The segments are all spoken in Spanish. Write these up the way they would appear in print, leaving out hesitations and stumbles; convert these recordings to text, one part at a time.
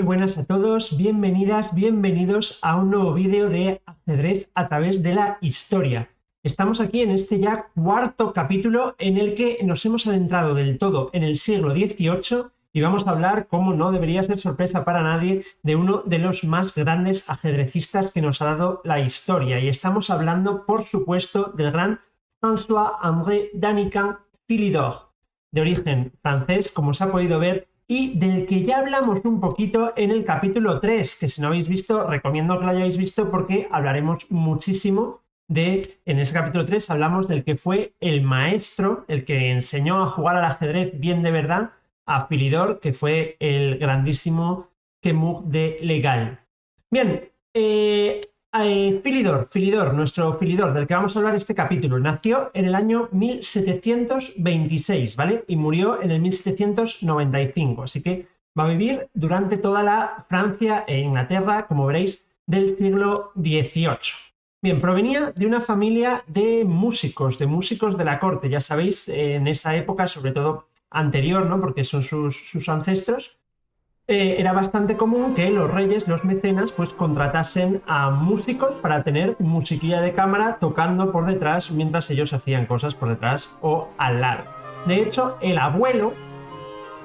Muy buenas a todos, bienvenidas, bienvenidos a un nuevo vídeo de ajedrez a través de la historia. Estamos aquí en este ya cuarto capítulo en el que nos hemos adentrado del todo en el siglo XVIII y vamos a hablar, como no debería ser sorpresa para nadie, de uno de los más grandes ajedrecistas que nos ha dado la historia. Y estamos hablando, por supuesto, del gran François-André Danican Philidor, de origen francés, como se ha podido ver, y del que ya hablamos un poquito en el capítulo 3, que si no habéis visto, recomiendo que lo hayáis visto porque hablaremos muchísimo en ese capítulo 3 hablamos del que fue el maestro, el que enseñó a jugar al ajedrez bien de verdad a Philidor, que fue el grandísimo Quemur de Legal. Bien, Philidor, nuestro Philidor, del que vamos a hablar este capítulo, nació en el año 1726, ¿vale? Y murió en el 1795, así que va a vivir durante toda la Francia e Inglaterra, como veréis, del siglo XVIII. Bien, provenía de una familia de músicos de la corte, ya sabéis, en esa época, sobre todo anterior, ¿no? Porque son sus ancestros. Era bastante común que los reyes, los mecenas, pues contratasen a músicos para tener musiquilla de cámara tocando por detrás mientras ellos hacían cosas por detrás o al lado. De hecho, el abuelo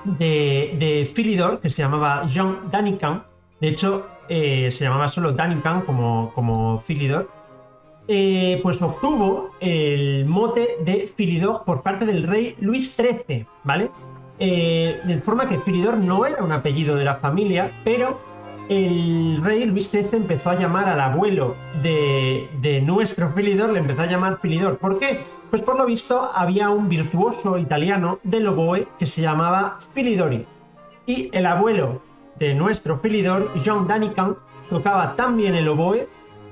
de Philidor, que se llamaba Jean Danican, de hecho se llamaba solo Danican como Philidor, pues obtuvo el mote de Philidor por parte del rey Luis XIII, ¿vale? De forma que Philidor no era un apellido de la familia, pero el rey Luis XIII empezó a llamar al abuelo de nuestro Philidor, le empezó a llamar Philidor. ¿Por qué? Pues por lo visto había un virtuoso italiano del oboe que se llamaba Philidori, y el abuelo de nuestro Philidor, Jean Danican, tocaba tan bien el oboe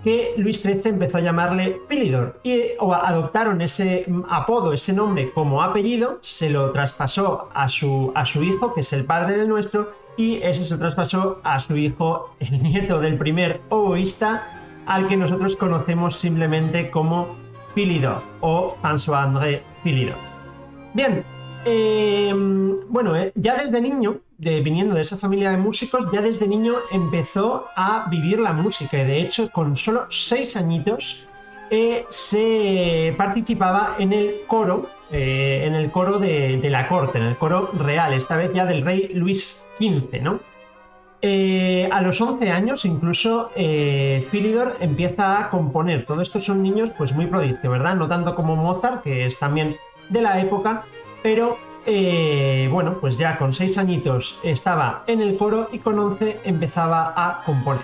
que Luis XIII empezó a llamarle Philidor y adoptaron ese apodo, ese nombre como apellido, se lo traspasó a su hijo, que es el padre del nuestro, y ese se traspasó a su hijo, el nieto del primer oboísta, al que nosotros conocemos simplemente como Philidor o François-André Philidor. Bien, ya desde niño, viniendo de esa familia de músicos, ya desde niño empezó a vivir la música y de hecho con solo 6 añitos se participaba en el coro de la corte, en el coro real, esta vez ya del rey Luis XV, ¿no? A los 11 años incluso Philidor empieza a componer. Todo esto son niños pues muy prodigio, ¿verdad? No tanto como Mozart, que es también de la época, pero bueno, pues ya con 6 añitos estaba en el coro y con 11 empezaba a componer.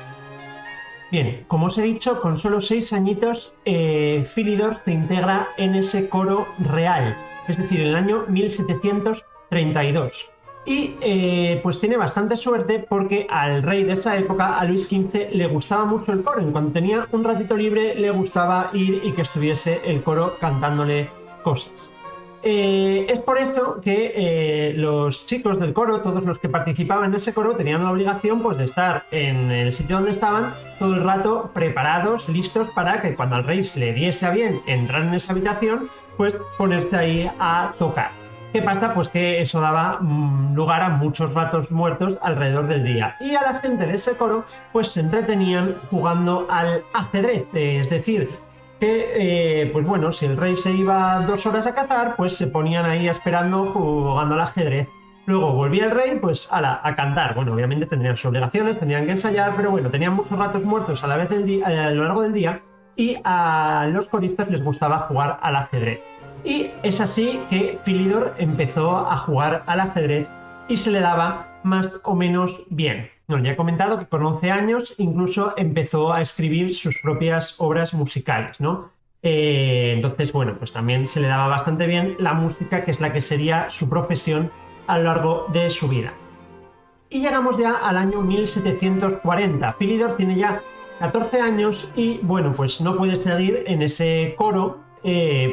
Bien, como os he dicho, con solo 6 añitos Philidor se integra en ese coro real, es decir, en el año 1732. Y pues tiene bastante suerte porque al rey de esa época, a Luis XV, le gustaba mucho el coro. En cuanto tenía un ratito libre, le gustaba ir y que estuviese el coro cantándole cosas. Es por esto que los chicos del coro, todos los que participaban en ese coro, tenían la obligación pues, de estar en el sitio donde estaban todo el rato preparados, listos para que cuando al rey se le diese a bien entrar en esa habitación, pues ponerse ahí a tocar. ¿Qué pasa? Pues que eso daba lugar a muchos ratos muertos alrededor del día. Y a la gente de ese coro pues se entretenían jugando al ajedrez, es decir, que pues bueno, si el rey se iba 2 horas a cazar, pues se ponían ahí esperando jugando al ajedrez. Luego volvía el rey pues a cantar. Bueno, obviamente tendrían sus obligaciones, tenían que ensayar, pero bueno, tenían muchos ratos muertos a lo largo del día y a los coristas les gustaba jugar al ajedrez. Y es así que Philidor empezó a jugar al ajedrez y se le daba más o menos bien. Bueno, ya he comentado que con 11 años incluso empezó a escribir sus propias obras musicales, ¿no? Entonces, bueno, pues también se le daba bastante bien la música, que es la que sería su profesión a lo largo de su vida. Y llegamos ya al año 1740. Philidor tiene ya 14 años y, bueno, pues no puede seguir en ese coro,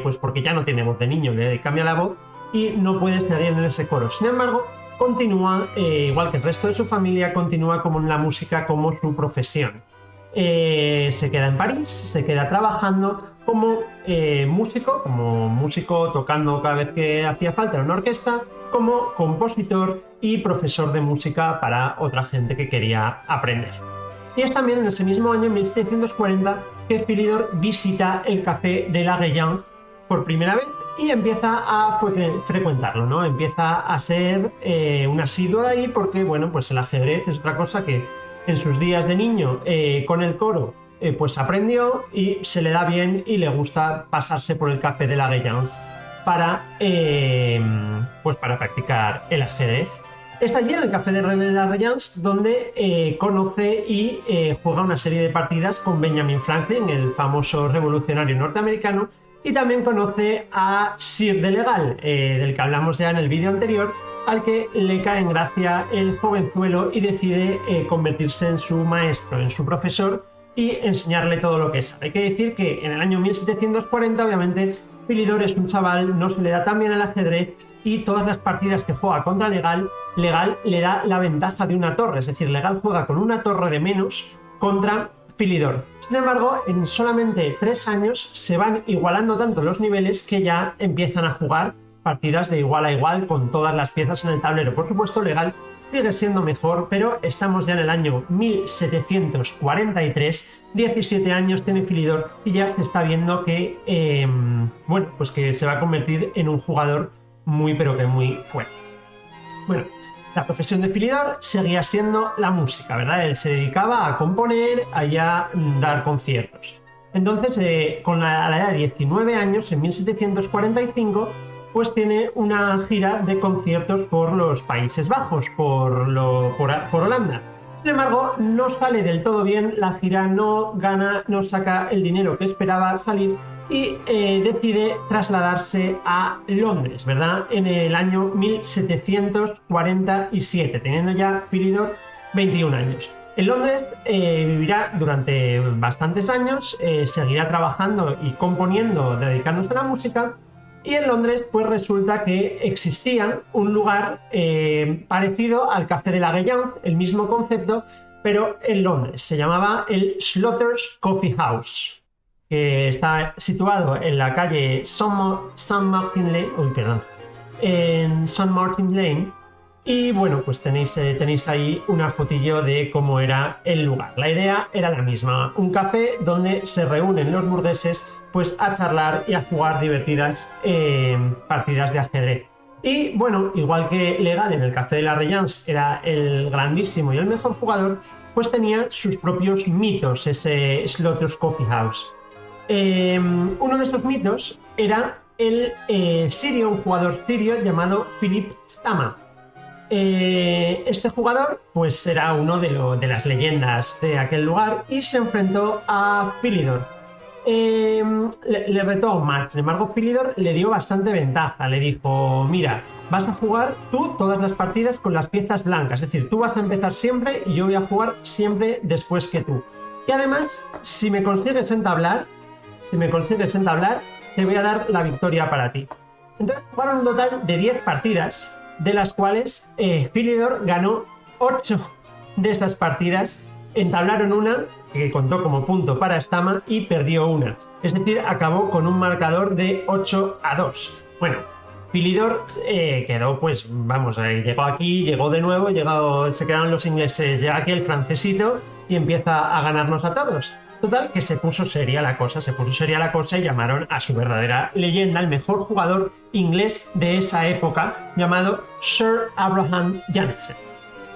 pues porque ya no tiene voz de niño, le cambia la voz y no puede seguir en ese coro. Sin embargo, continúa, igual que el resto de su familia, continúa como en la música como su profesión. Se queda en París, se queda trabajando como músico tocando cada vez que hacía falta en una orquesta como compositor y profesor de música para otra gente que quería aprender. Y es también en ese mismo año, 1740, que Philidor visita el Café de la Gayance por primera vez y empieza a frecuentarlo, ¿no? Empieza a ser un asiduo de ahí porque, bueno, pues el ajedrez es otra cosa que en sus días de niño con el coro pues aprendió y se le da bien y le gusta pasarse por el Café de la Gayance pues para practicar el ajedrez. Es allí en el Café de la Gayance donde conoce y juega una serie de partidas con Benjamin Franklin, el famoso revolucionario norteamericano, y también conoce a Sir de Legal, del que hablamos ya en el vídeo anterior, al que le cae en gracia el jovenzuelo y decide convertirse en su maestro, en su profesor y enseñarle todo lo que sabe. Hay que decir que en el año 1740, obviamente, Philidor es un chaval, no se le da tan bien el ajedrez y todas las partidas que juega contra Legal le da la ventaja de una torre, es decir, Legal juega con una torre de menos contra Philidor. Sin embargo, en solamente 3 años se van igualando tanto los niveles que ya empiezan a jugar partidas de igual a igual con todas las piezas en el tablero. Por supuesto, Legal sigue siendo mejor, pero estamos ya en el año 1743, 17 años tiene Philidor y ya se está viendo que, bueno, pues que se va a convertir en un jugador muy pero que muy fuerte. Bueno, la profesión de Philidor seguía siendo la música, ¿verdad? Él se dedicaba a componer, a dar conciertos. Entonces, a la edad de 19 años, en 1745, pues tiene una gira de conciertos por los Países Bajos, por Holanda. Sin embargo, no sale del todo bien, la gira no saca el dinero que esperaba salir y decide trasladarse a Londres, ¿verdad? En el año 1747, teniendo ya Philidor 21 años. En Londres vivirá durante bastantes años, seguirá trabajando y componiendo, dedicándose a la música. Y en Londres, pues resulta que existía un lugar parecido al Café de la Gayance, el mismo concepto, pero en Londres. Se llamaba el Slaughter's Coffee House, que está situado en la calle St. Martin Lane. Y bueno, pues tenéis ahí una fotillo de cómo era el lugar. La idea era la misma, un café donde se reúnen los burgueses pues a charlar y a jugar divertidas partidas de ajedrez. Y bueno, igual que Legal en el Café de la Gayance era el grandísimo y el mejor jugador, pues tenía sus propios mitos ese Slaughter's Coffee House. Uno de esos mitos era el un jugador sirio llamado Philip Stama. Este jugador pues era uno de las leyendas de aquel lugar y se enfrentó a Philidor. Le retó a un match. Sin embargo, Philidor le dio bastante ventaja. Le dijo: mira, vas a jugar tú todas las partidas con las piezas blancas, es decir, tú vas a empezar siempre y yo voy a jugar siempre después que tú. Y además, si me consigues entablar, te voy a dar la victoria para ti. Entonces jugaron un total de 10 partidas, de las cuales Philidor ganó 8 de esas partidas, entablaron una que contó como punto para Stama y perdió una, es decir, acabó con un marcador de 8-2. Bueno, Philidor quedó, pues vamos, llegó aquí, llegó de nuevo, se quedaron los ingleses, llega aquí el francesito y empieza a ganarnos a todos. Total, que se puso seria la cosa y llamaron a su verdadera leyenda, el mejor jugador inglés de esa época, llamado Sir Abraham Jansen.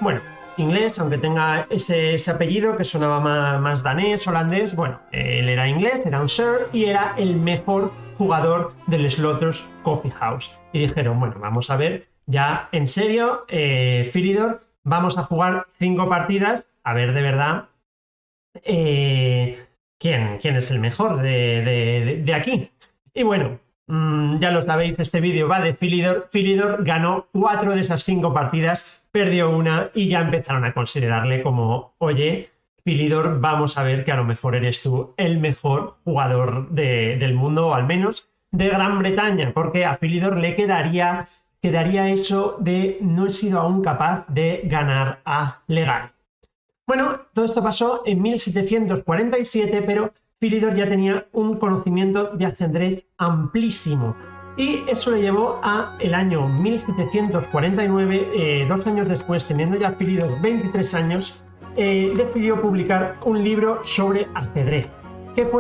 Bueno, inglés, aunque tenga ese apellido que sonaba más danés, holandés, bueno, él era inglés, era un Sir y era el mejor jugador del Slaughter's Coffee House. Y dijeron: bueno, vamos a ver, ya en serio, Philidor, vamos a jugar 5 partidas, a ver de verdad quién es el mejor de aquí. Y bueno, ya lo sabéis, este vídeo va de Philidor. Philidor ganó 4 de esas 5 partidas, perdió una y ya empezaron a considerarle como: oye, Philidor, vamos a ver que a lo mejor eres tú el mejor jugador del mundo, o al menos de Gran Bretaña, porque a Philidor le quedaría eso de no he sido aún capaz de ganar a Legal. Bueno, todo esto pasó en 1747, pero Philidor ya tenía un conocimiento de ajedrez amplísimo. Y eso le llevó a el año 1749, 2 años después, teniendo ya Philidor 23 años, decidió publicar un libro sobre ajedrez, que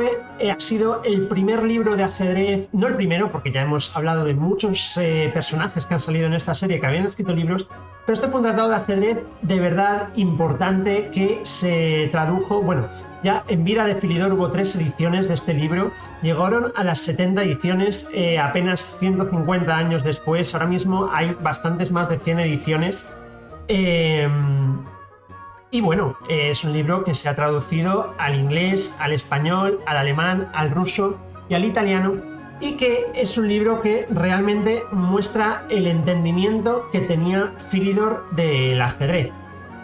ha sido el primer libro de ajedrez, no el primero, porque ya hemos hablado de muchos personajes que han salido en esta serie que habían escrito libros, pero este fue un tratado de ajedrez de verdad importante que se tradujo, bueno, ya en vida de Philidor hubo 3 ediciones de este libro, llegaron a las 70 ediciones apenas 150 años después, ahora mismo hay bastantes más de 100 ediciones. Y bueno, es un libro que se ha traducido al inglés, al español, al alemán, al ruso y al italiano, y que es un libro que realmente muestra el entendimiento que tenía Philidor del ajedrez.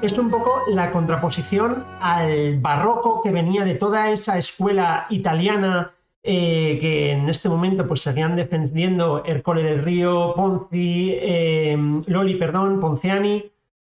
Es un poco la contraposición al barroco que venía de toda esa escuela italiana que en este momento pues seguían defendiendo Ercole del Río, Ponziani,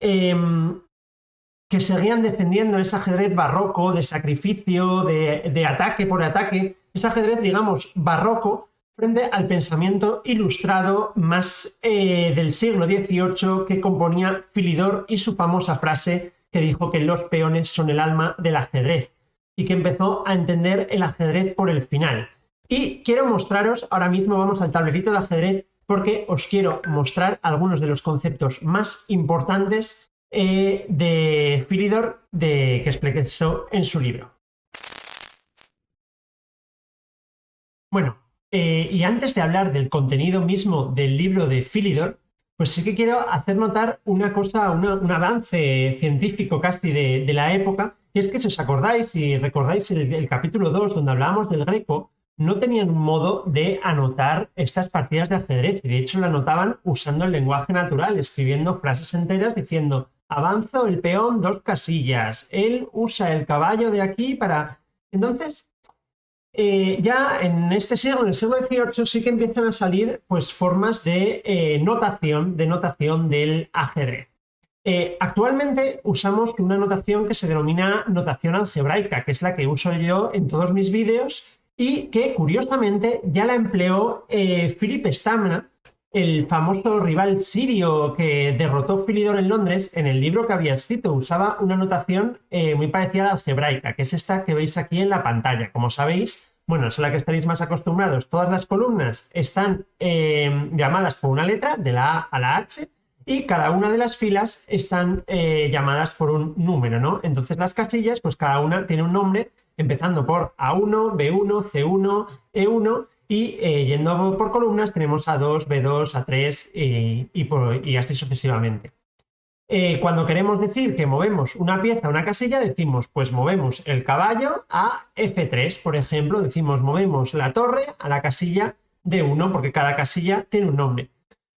que seguían defendiendo ese ajedrez barroco de sacrificio, de ataque por ataque, ese ajedrez, digamos, barroco, frente al pensamiento ilustrado más del siglo XVIII que componía Philidor y su famosa frase que dijo que los peones son el alma del ajedrez y que empezó a entender el ajedrez por el final. Y quiero mostraros, ahora mismo vamos al tablerito de ajedrez porque os quiero mostrar algunos de los conceptos más importantes de Philidor que expresó en su libro. Bueno, y antes de hablar del contenido mismo del libro de Philidor, pues sí que quiero hacer notar una cosa, un avance científico casi de la época, y es que si os acordáis y recordáis el capítulo 2 donde hablábamos del Greco, no tenían un modo de anotar estas partidas de ajedrez, y de hecho lo anotaban usando el lenguaje natural, escribiendo frases enteras diciendo avanzo el peón 2 casillas, él usa el caballo de aquí para... Entonces, ya en este siglo, en el siglo XVIII, sí que empiezan a salir pues, formas de notación del ajedrez. Actualmente usamos una notación que se denomina notación algebraica, que es la que uso yo en todos mis vídeos y que curiosamente ya la empleó Philip Stamna, el famoso rival sirio que derrotó Philidor en Londres. En el libro que había escrito usaba una notación muy parecida a la algebraica, que es esta que veis aquí en la pantalla. Como sabéis, bueno, es a la que estaréis más acostumbrados, todas las columnas están llamadas por una letra, de la A a la H, y cada una de las filas están llamadas por un número, ¿no? Entonces las casillas, pues cada una tiene un nombre, empezando por A1, B1, C1, E1, y yendo por columnas tenemos A2, B2, A3 y así sucesivamente. Cuando queremos decir que movemos una pieza a una casilla, decimos, pues movemos el caballo a F3, por ejemplo, decimos movemos la torre a la casilla D1, porque cada casilla tiene un nombre.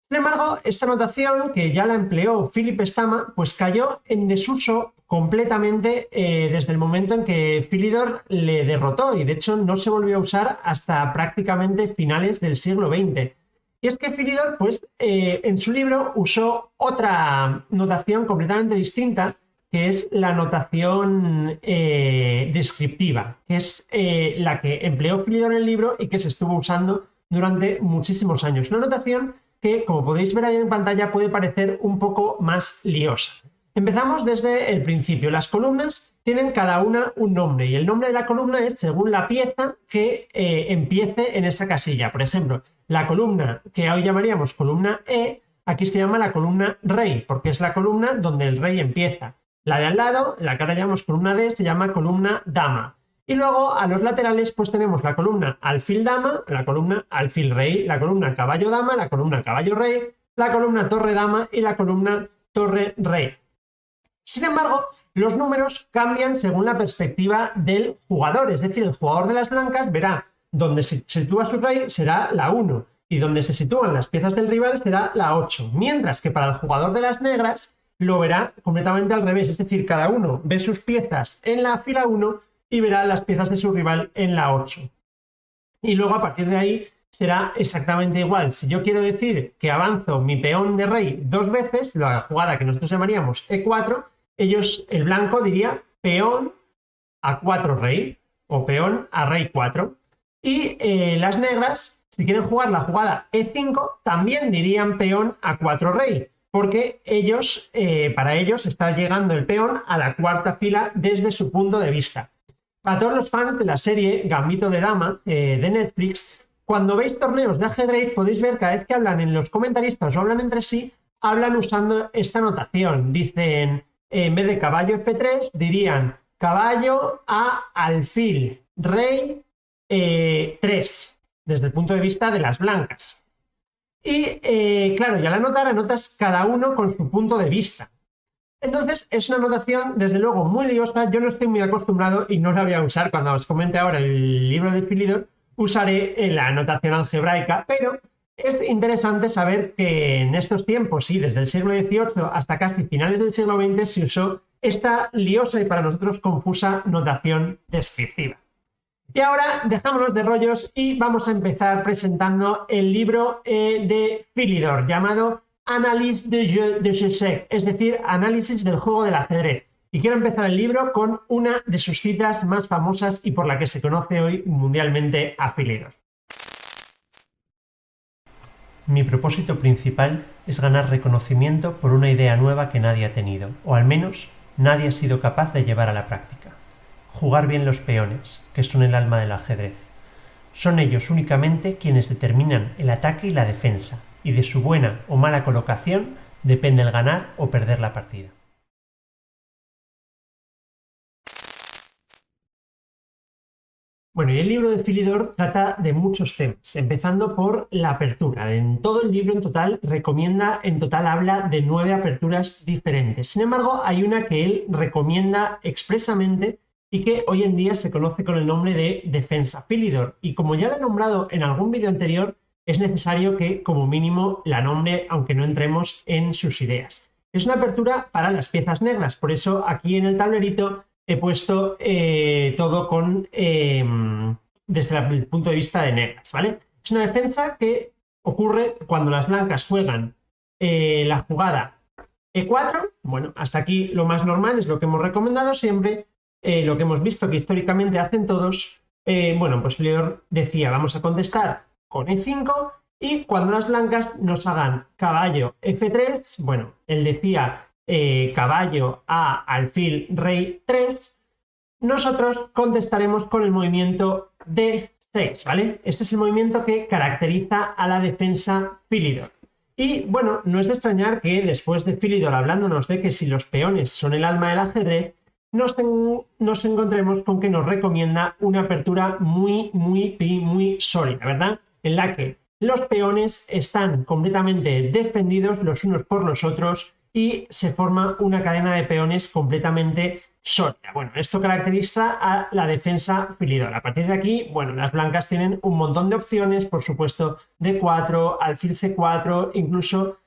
Sin embargo, esta notación, que ya la empleó Philip Stamna, pues cayó en desuso completamente desde el momento en que Philidor le derrotó, y de hecho no se volvió a usar hasta prácticamente finales del siglo XX. Y es que Philidor, pues, en su libro usó otra notación completamente distinta, que es la notación descriptiva, que es la que empleó Philidor en el libro y que se estuvo usando durante muchísimos años. Una notación que, como podéis ver ahí en pantalla, puede parecer un poco más liosa. Empezamos desde el principio. Las columnas tienen cada una un nombre y el nombre de la columna es según la pieza que empiece en esa casilla. Por ejemplo, la columna que hoy llamaríamos columna E, aquí se llama la columna rey, porque es la columna donde el rey empieza. La de al lado, la que ahora llamamos columna D, se llama columna dama. Y luego a los laterales pues tenemos la columna alfil dama, la columna alfil rey, la columna caballo dama, la columna caballo rey, la columna torre dama y la columna torre rey. Sin embargo, los números cambian según la perspectiva del jugador, es decir, el jugador de las blancas verá donde se sitúa su rey será la 1 y donde se sitúan las piezas del rival será la 8, mientras que para el jugador de las negras lo verá completamente al revés, es decir, cada uno ve sus piezas en la fila 1 y verá las piezas de su rival en la 8. Y luego a partir de ahí será exactamente igual. Si yo quiero decir que avanzo mi peón de rey 2 veces, la jugada que nosotros llamaríamos E4, el blanco diría peón a 4 rey o peón a rey 4. Y las negras Si quieren jugar la jugada E5, también dirían peón A4 rey, porque ellos, para ellos está llegando el peón a la cuarta fila desde su punto de vista. Para todos los fans de la serie Gambito de Dama de Netflix, cuando veis torneos de ajedrez podéis ver cada vez que hablan en los comentaristas o hablan entre sí, hablan usando esta notación. Dicen, en vez de caballo F3, dirían caballo a alfil, rey 3, desde el punto de vista de las blancas. Y claro, ya la anotas cada uno con su punto de vista. Entonces es una anotación desde luego muy liosa, yo no estoy muy acostumbrado y no la voy a usar cuando os comente ahora el libro de Philidor, usaré la anotación algebraica, pero es interesante saber que en estos tiempos, sí, desde el siglo XVIII hasta casi finales del siglo XX se usó esta liosa y para nosotros confusa notación descriptiva. Y ahora dejámonos de rollos y vamos a empezar presentando el libro de Philidor llamado Analyse de jeu d'échecs, es decir, análisis del juego del ajedrez. Y quiero empezar el libro con una de sus citas más famosas y por la que se conoce hoy mundialmente a Philidor. Mi propósito principal es ganar reconocimiento por una idea nueva que nadie ha tenido, o al menos nadie ha sido capaz de llevar a la práctica. Jugar bien los peones, que son el alma del ajedrez. Son ellos únicamente quienes determinan el ataque y la defensa, y de su buena o mala colocación depende el ganar o perder la partida. Bueno, y el libro de Philidor trata de muchos temas, empezando por la apertura. En todo el libro en total habla de 9 aperturas diferentes. Sin embargo, hay una que él recomienda expresamente y que hoy en día se conoce con el nombre de defensa Philidor. Y como ya lo he nombrado en algún vídeo anterior, es necesario que como mínimo la nombre, aunque no entremos en sus ideas. Es una apertura para las piezas negras, por eso aquí en el tablerito he puesto todo desde el punto de vista de negras, ¿vale? Es una defensa que ocurre cuando las blancas juegan la jugada E4. Bueno, hasta aquí lo más normal, es lo que hemos recomendado siempre, lo que hemos visto que históricamente hacen todos. Bueno, pues Philidor decía, vamos a contestar con E5 y cuando las blancas nos hagan caballo F3, bueno, él decía caballo a alfil rey 3, nosotros contestaremos con el movimiento D6, ¿vale? Este es el movimiento que caracteriza a la defensa Philidor. Y bueno, no es de extrañar que después de Philidor hablándonos de que si los peones son el alma del ajedrez, nos encontremos con que nos recomienda una apertura muy sólida, ¿verdad? En la que los peones están completamente defendidos los unos por los otros y se forma una cadena de peones completamente sólida. Bueno, esto caracteriza a la defensa Philidor. A partir de aquí, bueno, las blancas tienen un montón de opciones, por supuesto, D4, alfil C4, incluso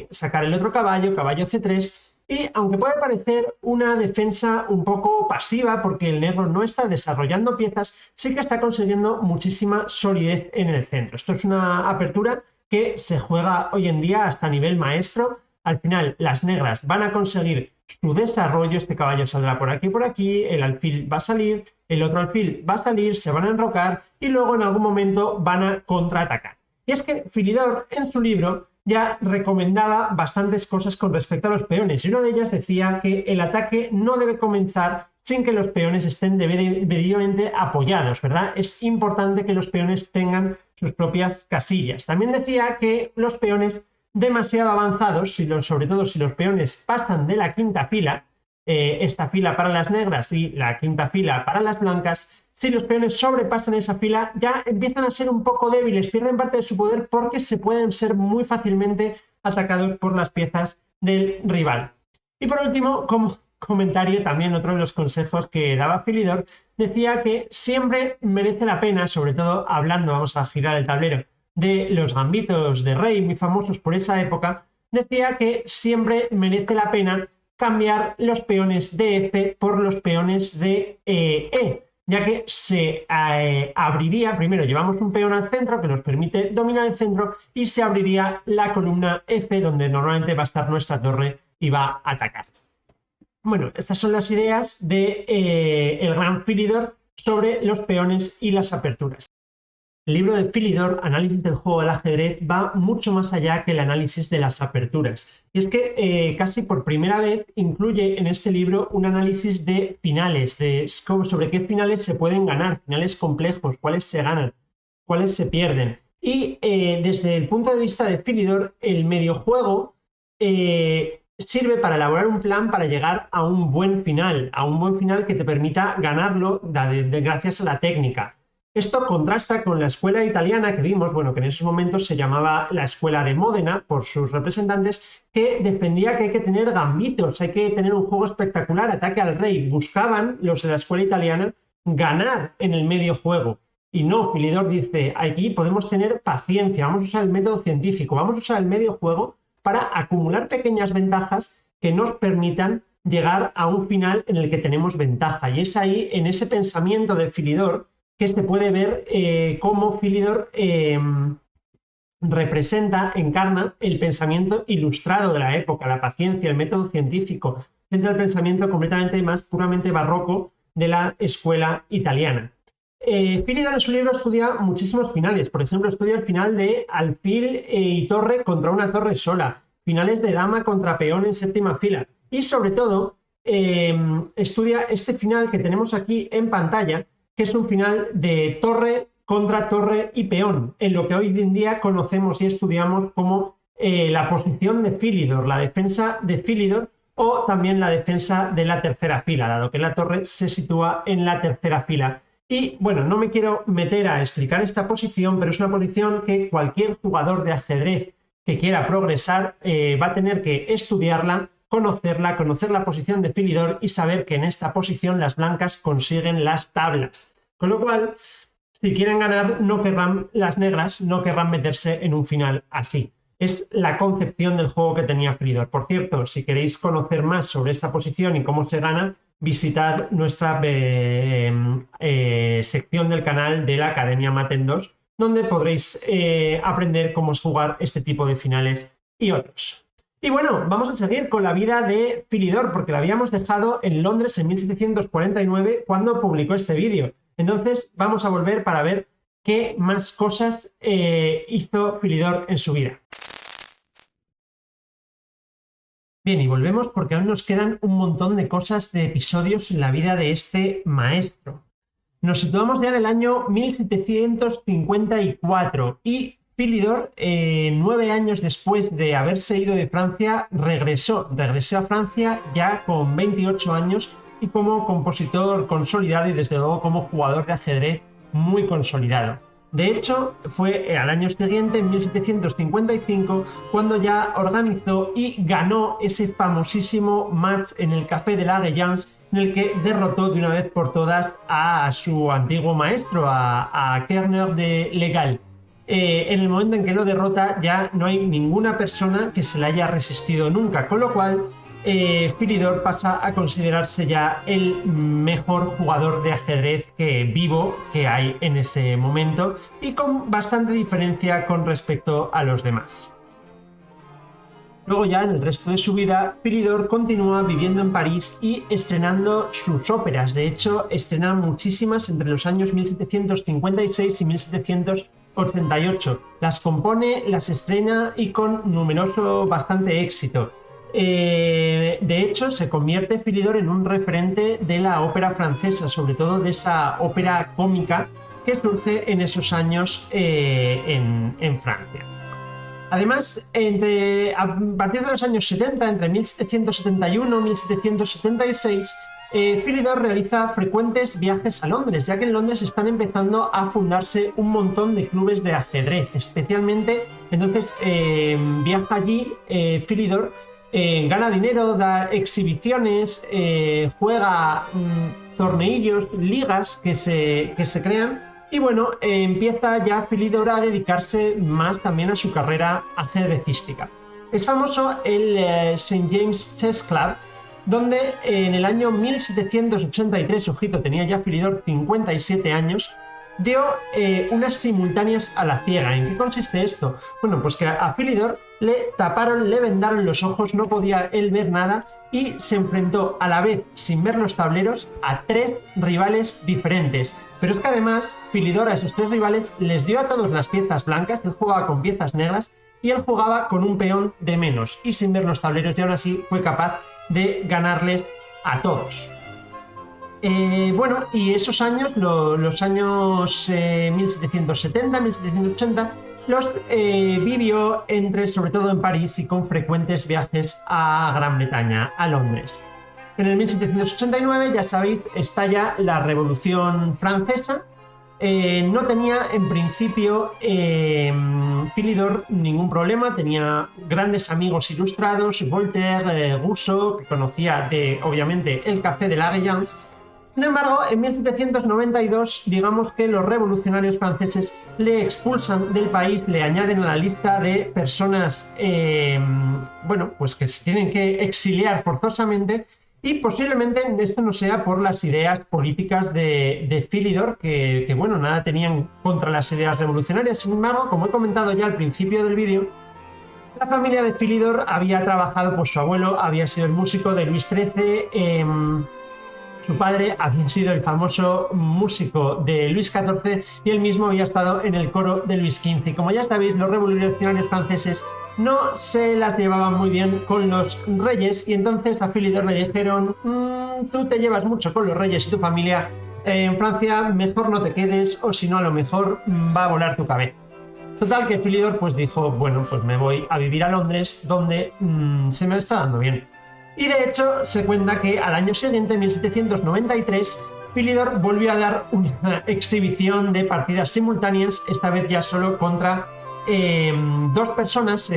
sacar el otro caballo, caballo C3. Y aunque puede parecer una defensa un poco pasiva porque el negro no está desarrollando piezas, sí que está consiguiendo muchísima solidez en el centro. Esto es una apertura que se juega hoy en día hasta nivel maestro. Al final las negras van a conseguir su desarrollo, este caballo saldrá por aquí, el alfil va a salir, el otro alfil va a salir, se van a enrocar y luego en algún momento van a contraatacar. Y es que Philidor en su libro ya recomendaba bastantes cosas con respecto a los peones y una de ellas decía que el ataque no debe comenzar sin que los peones estén debidamente apoyados, ¿verdad? Es importante que los peones tengan sus propias casillas. También decía que los peones demasiado avanzados, sobre todo si los peones pasan de la quinta fila, esta fila para las negras y la quinta fila para las blancas, si los peones sobrepasan esa fila ya empiezan a ser un poco débiles, pierden parte de su poder porque se pueden ser muy fácilmente atacados por las piezas del rival. Y por último, como comentario, también otro de los consejos que daba Philidor, decía que siempre merece la pena, sobre todo hablando, vamos a girar el tablero, de los gambitos de rey muy famosos por esa época, decía que siempre merece la pena cambiar los peones de F por los peones de E, ya que se abriría, primero llevamos un peón al centro que nos permite dominar el centro y se abriría la columna F donde normalmente va a estar nuestra torre y va a atacar. Bueno, estas son las ideas de el gran Philidor sobre los peones y las aperturas. El libro de Philidor, Análisis del juego del ajedrez, va mucho más allá que el análisis de las aperturas. Y es que casi por primera vez incluye en este libro un análisis de finales, sobre qué finales se pueden ganar, finales complejos, cuáles se ganan, cuáles se pierden. Y desde el punto de vista de Philidor, el mediojuego sirve para elaborar un plan para llegar a un buen final que te permita ganarlo gracias a la técnica. Esto contrasta con la escuela italiana que vimos, bueno, que en esos momentos se llamaba la escuela de Módena por sus representantes, que defendía que hay que tener gambitos, hay que tener un juego espectacular, ataque al rey. Buscaban los de la escuela italiana ganar en el medio juego. Y no, Philidor dice, aquí podemos tener paciencia, vamos a usar el método científico, vamos a usar el medio juego para acumular pequeñas ventajas que nos permitan llegar a un final en el que tenemos ventaja. Y es ahí, en ese pensamiento de Philidor, que se puede ver cómo Philidor encarna el pensamiento ilustrado de la época, la paciencia, el método científico, dentro del pensamiento completamente más puramente barroco de la escuela italiana. Philidor en su libro estudia muchísimos finales. Por ejemplo, estudia el final de alfil y torre contra una torre sola, finales de dama contra peón en séptima fila y sobre todo estudia este final que tenemos aquí en pantalla, que es un final de torre contra torre y peón, en lo que hoy en día conocemos y estudiamos como la posición de Philidor, la defensa de Philidor, o también la defensa de la tercera fila, dado que la torre se sitúa en la tercera fila. Y bueno, no me quiero meter a explicar esta posición, pero es una posición que cualquier jugador de ajedrez que quiera progresar va a tener que estudiarla, conocer la posición de Philidor y saber que en esta posición las blancas consiguen las tablas. Con lo cual, si quieren ganar, las negras no querrán meterse en un final así. Es la concepción del juego que tenía Philidor. Por cierto, si queréis conocer más sobre esta posición y cómo se gana, visitad nuestra sección del canal de la Academia Maten 2, donde podréis aprender cómo es jugar este tipo de finales y otros. Y bueno, vamos a seguir con la vida de Philidor, porque la habíamos dejado en Londres en 1749 cuando publicó este vídeo. Entonces vamos a volver para ver qué más cosas hizo Philidor en su vida. Bien, y volvemos porque aún nos quedan un montón de cosas, de episodios en la vida de este maestro. Nos situamos ya en el año 1754 y Philidor, 9 años después de haberse ido de Francia, regresó a Francia ya con 28 años y como compositor consolidado y desde luego como jugador de ajedrez muy consolidado. De hecho, fue al año siguiente, en 1755, cuando ya organizó y ganó ese famosísimo match en el Café de la Gayance, en el que derrotó de una vez por todas a su antiguo maestro, a Kerner de Legal. En el momento en que lo derrota ya no hay ninguna persona que se le haya resistido nunca, con lo cual Philidor pasa a considerarse ya el mejor jugador de ajedrez vivo que hay en ese momento y con bastante diferencia con respecto a los demás. Luego ya en el resto de su vida, Philidor continúa viviendo en París y estrenando sus óperas. De hecho, estrena muchísimas entre los años 1756 y 1788. Las compone, las estrena y con bastante éxito. De hecho, se convierte Philidor en un referente de la ópera francesa, sobre todo de esa ópera cómica que surge en esos años en Francia. Además, a partir de los años 70, entre 1771 y 1776, Philidor realiza frecuentes viajes a Londres, ya que en Londres están empezando a fundarse un montón de clubes de ajedrez, especialmente. Entonces viaja allí Philidor, gana dinero, da exhibiciones, juega torneillos, ligas que se crean. Y bueno, empieza ya Philidor a dedicarse más también a su carrera ajedrecística. Es famoso el St. James Chess Club, donde en el año 1783, ojito, tenía ya Philidor 57 años, dio unas simultáneas a la ciega. ¿En qué consiste esto? Bueno, pues que a Philidor le vendaron los ojos, no podía él ver nada y se enfrentó a la vez, sin ver los tableros, a 3 rivales diferentes. Pero es que además Philidor a esos tres rivales les dio a todos las piezas blancas, él jugaba con piezas negras y él jugaba con un peón de menos y sin ver los tableros, y aún así fue capaz de ganarles a todos. Bueno, y esos años, los años 1770-1780, los vivió sobre todo en París y con frecuentes viajes a Gran Bretaña, a Londres. En el 1789, ya sabéis, estalla la Revolución Francesa. No tenía en principio Philidor ningún problema, tenía grandes amigos ilustrados, Voltaire, Rousseau, que conocía obviamente el Café de la Gayance. Sin embargo, en 1792, digamos que los revolucionarios franceses le expulsan del país, le añaden a la lista de personas bueno, pues que se tienen que exiliar forzosamente, y posiblemente esto no sea por las ideas políticas de Philidor, que bueno, nada tenían contra las ideas revolucionarias. Sin embargo, como he comentado ya al principio del vídeo, la familia de Philidor había trabajado, pues su abuelo había sido el músico de Luis XIII, su padre había sido el famoso músico de Luis XIV y él mismo había estado en el coro de Luis XV. Y como ya sabéis, los revolucionarios franceses no se las llevaban muy bien con los reyes, y entonces a Philidor le dijeron: tú te llevas mucho con los reyes y tu familia en Francia, mejor no te quedes, o si no a lo mejor va a volar tu cabeza. Total, que Philidor pues dijo: bueno, pues me voy a vivir a Londres, donde se me está dando bien. Y de hecho se cuenta que al año siguiente, en 1793, Philidor volvió a dar una exhibición de partidas simultáneas, esta vez ya solo contra dos personas.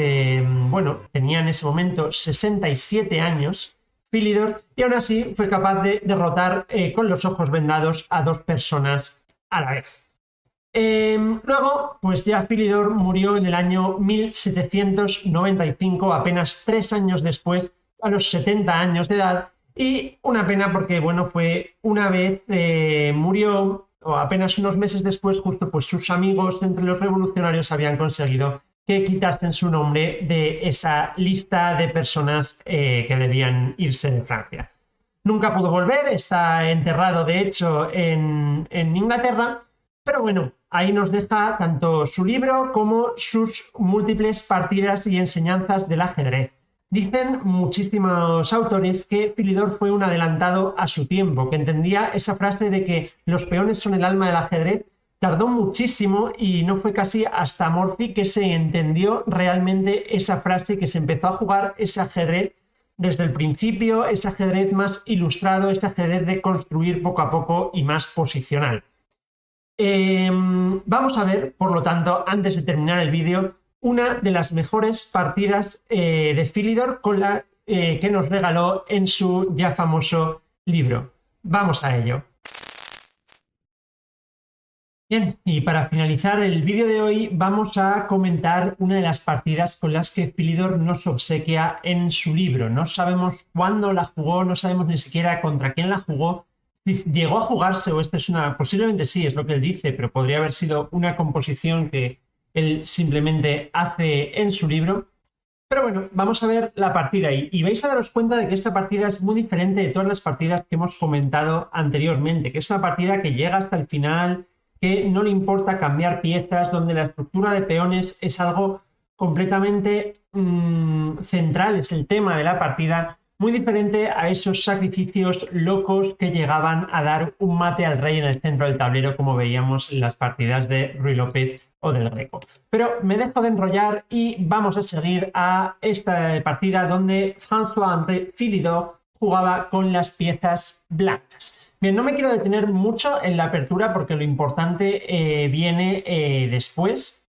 Bueno, tenía en ese momento 67 años Philidor, y aún así fue capaz de derrotar con los ojos vendados a dos personas a la vez. Luego, pues ya Philidor murió en el año 1795, apenas 3 años después, a los 70 años de edad, y una pena porque, bueno, fue una vez murió, o apenas unos meses después, justo pues sus amigos entre los revolucionarios habían conseguido que quitasen su nombre de esa lista de personas que debían irse de Francia. Nunca pudo volver, está enterrado de hecho en Inglaterra, pero bueno, ahí nos deja tanto su libro como sus múltiples partidas y enseñanzas del ajedrez. Dicen muchísimos autores que Philidor fue un adelantado a su tiempo, que entendía esa frase de que los peones son el alma del ajedrez. Tardó muchísimo y no fue casi hasta Morphy que se entendió realmente esa frase, que se empezó a jugar ese ajedrez desde el principio, ese ajedrez más ilustrado, ese ajedrez de construir poco a poco y más posicional. Vamos a ver, por lo tanto, antes de terminar el vídeo, una de las mejores partidas de Philidor con la que nos regaló en su ya famoso libro. Vamos a ello. Bien, y para finalizar el vídeo de hoy vamos a comentar una de las partidas con las que Philidor nos obsequia en su libro. No sabemos cuándo la jugó, no sabemos ni siquiera contra quién la jugó. Llegó a jugarse, o esta es una, posiblemente sí, es lo que él dice, pero podría haber sido una composición que él simplemente hace en su libro. Pero bueno, vamos a ver la partida y vais a daros cuenta de que esta partida es muy diferente de todas las partidas que hemos comentado anteriormente, que es una partida que llega hasta el final, que no le importa cambiar piezas, donde la estructura de peones es algo completamente central, es el tema de la partida, muy diferente a esos sacrificios locos que llegaban a dar un mate al rey en el centro del tablero, como veíamos en las partidas de Ruy López o del Greco. Pero me dejo de enrollar y vamos a seguir a esta partida donde François-André Philidor jugaba con las piezas blancas. Bien, no me quiero detener mucho en la apertura porque lo importante viene después.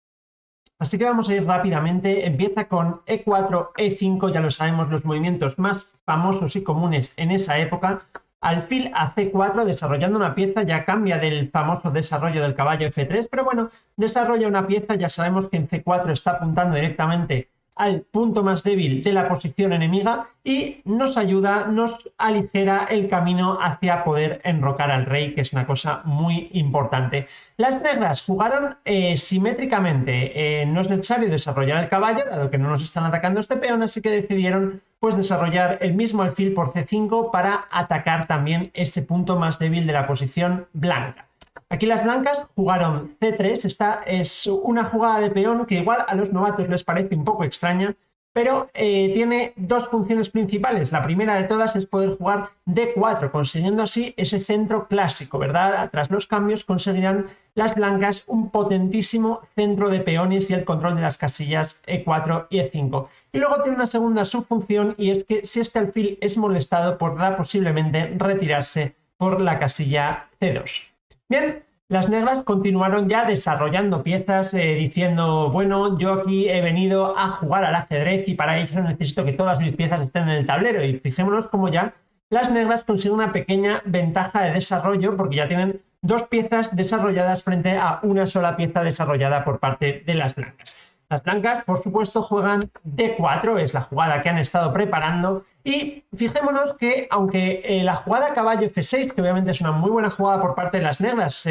Así que vamos a ir rápidamente. Empieza con E4, E5, ya lo sabemos, los movimientos más famosos y comunes en esa época. Alfil a C4, desarrollando una pieza, ya cambia del famoso desarrollo del caballo F3, pero bueno, desarrolla una pieza, ya sabemos que en C4 está apuntando directamente al punto más débil de la posición enemiga y nos ayuda, nos aligera el camino hacia poder enrocar al rey, que es una cosa muy importante. Las negras jugaron simétricamente, no es necesario desarrollar el caballo, dado que no nos están atacando este peón, así que decidieron pues desarrollar el mismo alfil por C5 para atacar también ese punto más débil de la posición blanca. Aquí las blancas jugaron C3, esta es una jugada de peón que igual a los novatos les parece un poco extraña, pero tiene dos funciones principales. La primera de todas es poder jugar D4, consiguiendo así ese centro clásico, ¿verdad? Tras los cambios conseguirán las blancas un potentísimo centro de peones y el control de las casillas E4 y E5. Y luego tiene una segunda subfunción, y es que si este alfil es molestado, podrá posiblemente retirarse por la casilla C2. Bien, las negras continuaron ya desarrollando piezas diciendo, bueno, yo aquí he venido a jugar al ajedrez y para ello necesito que todas mis piezas estén en el tablero. Y fijémonos cómo ya las negras consiguen una pequeña ventaja de desarrollo porque ya tienen dos piezas desarrolladas frente a una sola pieza desarrollada por parte de las blancas. Las blancas, por supuesto, juegan D4, es la jugada que han estado preparando. Y fijémonos que, aunque la jugada caballo F6, que obviamente es una muy buena jugada por parte de las negras,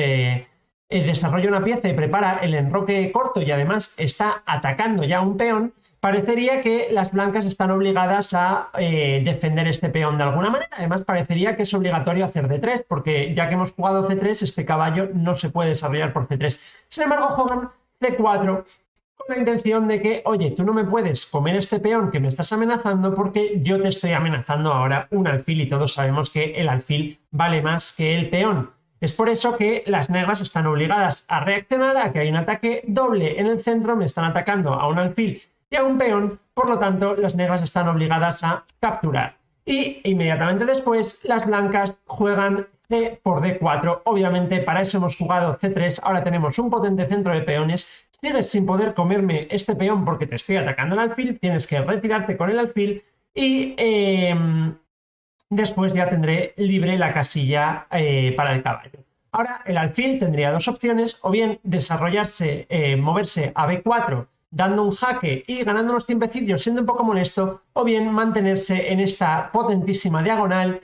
desarrolla una pieza y prepara el enroque corto y además está atacando ya un peón, parecería que las blancas están obligadas a defender este peón de alguna manera. Además, parecería que es obligatorio hacer D3, porque ya que hemos jugado C3, este caballo no se puede desarrollar por C3. Sin embargo, juegan C4 con la intención de que, oye, tú no me puedes comer este peón que me estás amenazando porque yo te estoy amenazando ahora un alfil y todos sabemos que el alfil vale más que el peón. Es por eso que las negras están obligadas a reaccionar a que hay un ataque doble en el centro, me están atacando a un alfil y a un peón, por lo tanto las negras están obligadas a capturar. Y inmediatamente después las blancas juegan C por D4, obviamente para eso hemos jugado C3, ahora tenemos un potente centro de peones. Sigues sin poder comerme este peón porque te estoy atacando el alfil, tienes que retirarte con el alfil y después ya tendré libre la casilla para el caballo. Ahora el alfil tendría dos opciones, o bien desarrollarse, moverse a B4 dando un jaque y ganando los tiempecillos siendo un poco molesto, o bien mantenerse en esta potentísima diagonal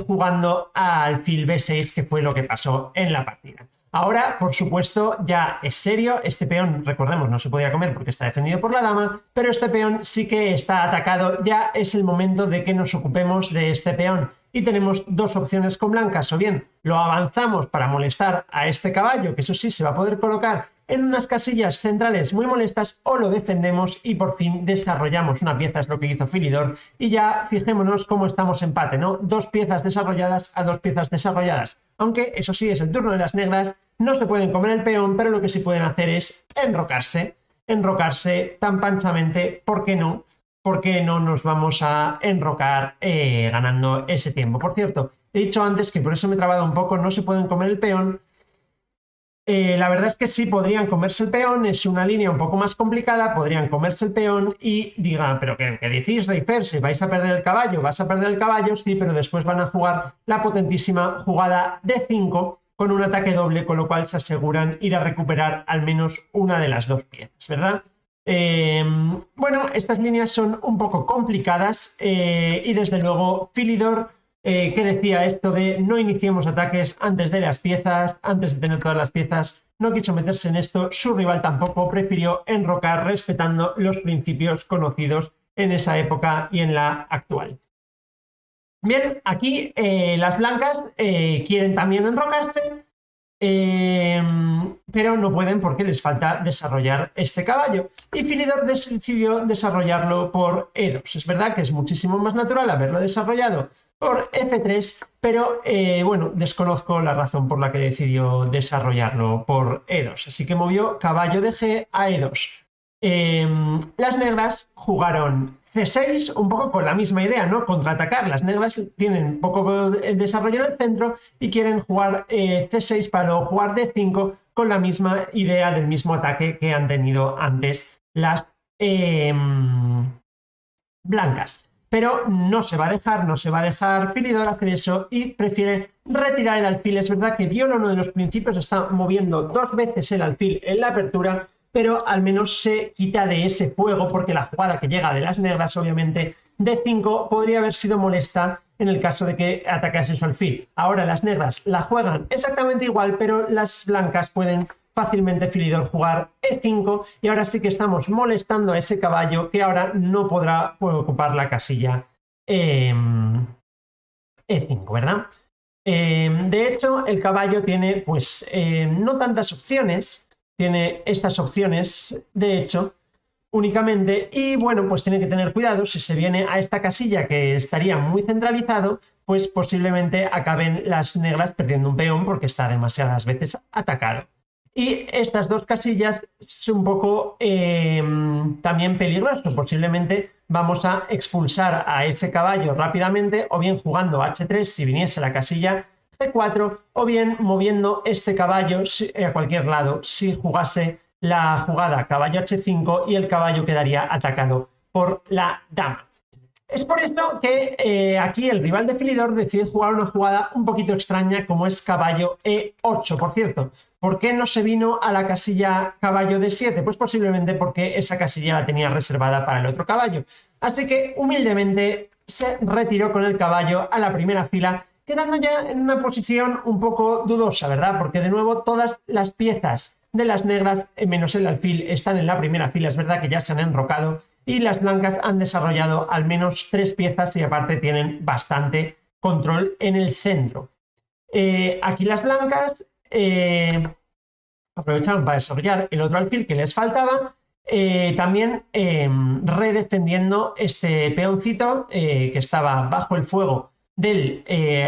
jugando a alfil B6, que fue lo que pasó en la partida. Ahora, por supuesto, ya es serio. Este peón, recordemos, no se podía comer porque está defendido por la dama, pero este peón sí que está atacado. Ya es el momento de que nos ocupemos de este peón. Y tenemos dos opciones con blancas, o bien lo avanzamos para molestar a este caballo, que eso sí se va a poder colocar en unas casillas centrales muy molestas, o lo defendemos y por fin desarrollamos una pieza, es lo que hizo Philidor, y ya fijémonos cómo estamos empate, ¿no? Dos piezas desarrolladas a dos piezas desarrolladas, aunque eso sí es el turno de las negras, no se pueden comer el peón, pero lo que sí pueden hacer es enrocarse tan panchamente, ¿por qué no? Porque no nos vamos a enrocar ganando ese tiempo. Por cierto, he dicho antes que por eso me he trabado un poco, no se pueden comer el peón. La verdad es que sí podrían comerse el peón, es una línea un poco más complicada, podrían comerse el peón y digan, pero ¿qué decís, Reifer? Si vais a perder el caballo, vas a perder el caballo, sí, pero después van a jugar la potentísima jugada D5 con un ataque doble, con lo cual se aseguran ir a recuperar al menos una de las dos piezas, ¿verdad? Bueno, estas líneas son un poco complicadas y desde luego Philidor, que decía esto de no iniciemos ataques antes de las piezas, antes de tener todas las piezas, no quiso meterse en esto, su rival tampoco, prefirió enrocar respetando los principios conocidos en esa época y en la actual. Bien, aquí las blancas quieren también enrocarse, pero no pueden porque les falta desarrollar este caballo. Y Philidor decidió desarrollarlo por E2. Es verdad que es muchísimo más natural haberlo desarrollado por F3, pero bueno, desconozco la razón por la que decidió desarrollarlo por E2. Así que movió caballo de G a E2. Las negras jugaron C6, un poco con la misma idea, ¿no? Contraatacar. Las negras tienen poco desarrollo en el centro y quieren jugar C6 para luego jugar D5 con la misma idea del mismo ataque que han tenido antes las blancas. Pero no se va a dejar Philidor hacer eso y prefiere retirar el alfil. Es verdad que viola uno de los principios, está moviendo dos veces el alfil en la apertura, pero al menos se quita de ese fuego porque la jugada que llega de las negras, obviamente, D5 podría haber sido molesta en el caso de que atacase su alfil. Ahora las negras la juegan exactamente igual, pero las blancas pueden fácilmente Philidor jugar E5 y ahora sí que estamos molestando a ese caballo que ahora no podrá ocupar la casilla E5, ¿verdad? De hecho, el caballo tiene pues no tantas opciones, tiene estas opciones, de hecho, únicamente, y bueno, pues tiene que tener cuidado. Si se viene a esta casilla que estaría muy centralizado, pues posiblemente acaben las negras perdiendo un peón porque está demasiadas veces atacado. Y estas dos casillas es un poco también peligroso. Posiblemente vamos a expulsar a ese caballo rápidamente, o bien jugando H3 si viniese la casilla C4, o bien moviendo este caballo a cualquier lado si jugase la jugada caballo H5 y el caballo quedaría atacado por la dama. Es por esto que aquí el rival de Philidor decide jugar una jugada un poquito extraña como es caballo E8. Por cierto, ¿por qué no se vino a la casilla caballo D7? Pues posiblemente porque esa casilla la tenía reservada para el otro caballo. Así que humildemente se retiró con el caballo a la primera fila, quedando ya en una posición un poco dudosa, ¿verdad? Porque de nuevo todas las piezas de las negras, menos el alfil, están en la primera fila. Es verdad que ya se han enrocado y las blancas han desarrollado al menos 3 piezas y aparte tienen bastante control en el centro. Aquí las blancas aprovecharon para desarrollar el otro alfil que les faltaba, también redefendiendo este peoncito que estaba bajo el fuego del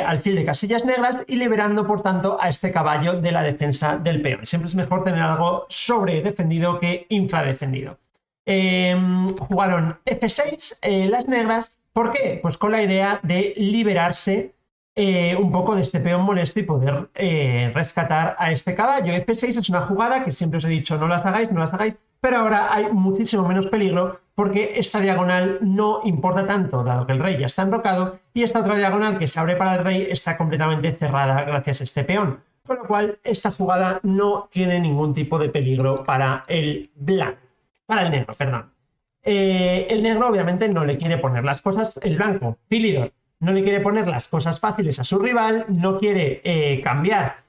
alfil de casillas negras y liberando por tanto a este caballo de la defensa del peón. Siempre es mejor tener algo sobredefendido que infradefendido. Jugaron F6 las negras. ¿Por qué? Pues con la idea de liberarse un poco de este peón molesto y poder rescatar a este caballo. F6 es una jugada que siempre os he dicho no las hagáis, pero ahora hay muchísimo menos peligro porque esta diagonal no importa tanto, dado que el rey ya está enrocado, y esta otra diagonal que se abre para el rey está completamente cerrada gracias a este peón. Con lo cual, esta jugada no tiene ningún tipo de peligro para el blanco. Para el negro, perdón. El negro obviamente no le quiere poner las cosas, el blanco, Philidor, no le quiere poner las cosas fáciles a su rival, no quiere cambiar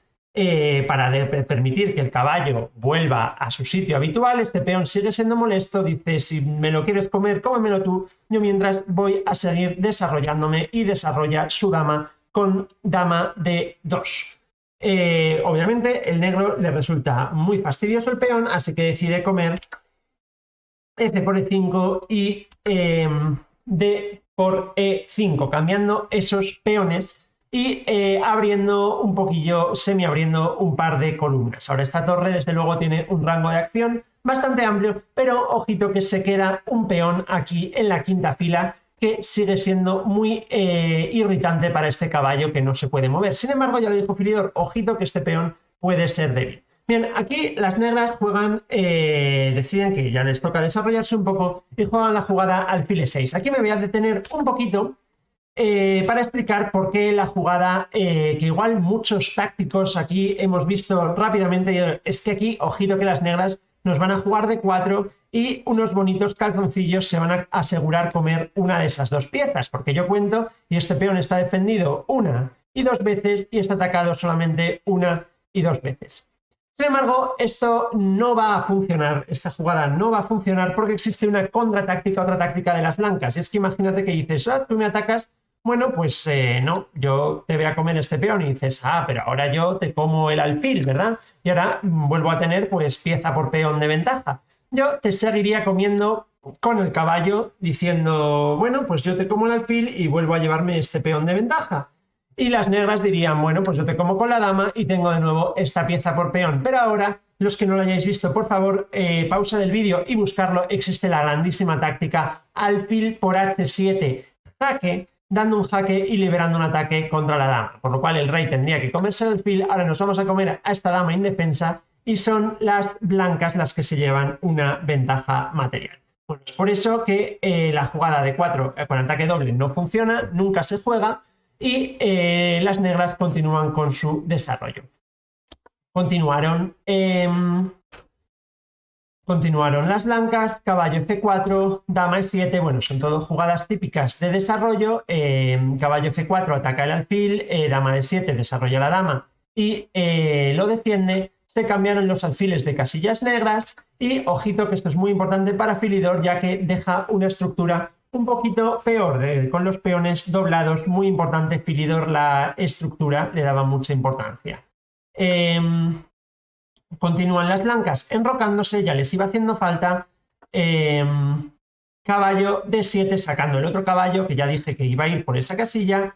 para permitir que el caballo vuelva a su sitio habitual. Este peón sigue siendo molesto, dice, si me lo quieres comer, cómemelo tú, yo mientras voy a seguir desarrollándome, y desarrolla su dama con dama de 2. Obviamente el negro le resulta muy fastidioso el peón, así que decide comer F por E5 y D por E5, cambiando esos peones y abriendo un poquillo, semi-abriendo un par de columnas. Ahora esta torre desde luego tiene un rango de acción bastante amplio, pero ojito que se queda un peón aquí en la quinta fila que sigue siendo muy irritante para este caballo que no se puede mover. Sin embargo, ya lo dijo Philidor, ojito que este peón puede ser débil. Bien, aquí las negras juegan, deciden que ya les toca desarrollarse un poco y juegan la jugada alfil E6. Aquí me voy a detener un poquito para explicar por qué la jugada, que igual muchos tácticos aquí hemos visto rápidamente, es que aquí, ojito que las negras nos van a jugar de 4 y unos bonitos calzoncillos se van a asegurar comer una de esas dos piezas, porque yo cuento y este peón está defendido 1 y 2 veces y está atacado solamente 1 y 2 veces. Sin embargo, esto no va a funcionar, esta jugada no va a funcionar porque existe una contratáctica, otra táctica de las blancas. Y es que imagínate que dices, tú me atacas, bueno, pues no, yo te voy a comer este peón, y dices, pero ahora yo te como el alfil, ¿verdad? Y ahora vuelvo a tener pues pieza por peón de ventaja. Yo te seguiría comiendo con el caballo diciendo, bueno, pues yo te como el alfil y vuelvo a llevarme este peón de ventaja. Y las negras dirían, bueno, pues yo te como con la dama y tengo de nuevo esta pieza por peón. Pero ahora, los que no lo hayáis visto, por favor, pausa del vídeo y buscarlo. Existe la grandísima táctica alfil por H7, jaque, dando un jaque y liberando un ataque contra la dama. Por lo cual el rey tendría que comerse el alfil. Ahora nos vamos a comer a esta dama indefensa y son las blancas las que se llevan una ventaja material. Bueno, es por eso que la jugada de 4 con ataque doble no funciona, nunca se juega. Y las negras continúan con su desarrollo. Continuaron las blancas, caballo F4, dama E7, bueno, son todas jugadas típicas de desarrollo. Caballo F4 ataca el alfil, dama E7 desarrolla la dama y lo defiende. Se cambiaron los alfiles de casillas negras y ojito que esto es muy importante para Philidor, ya que deja una estructura un poquito peor, con los peones doblados, muy importante. Philidor la estructura le daba mucha importancia. Continúan las blancas enrocándose, ya les iba haciendo falta. Caballo D7 sacando el otro caballo, que ya dije que iba a ir por esa casilla.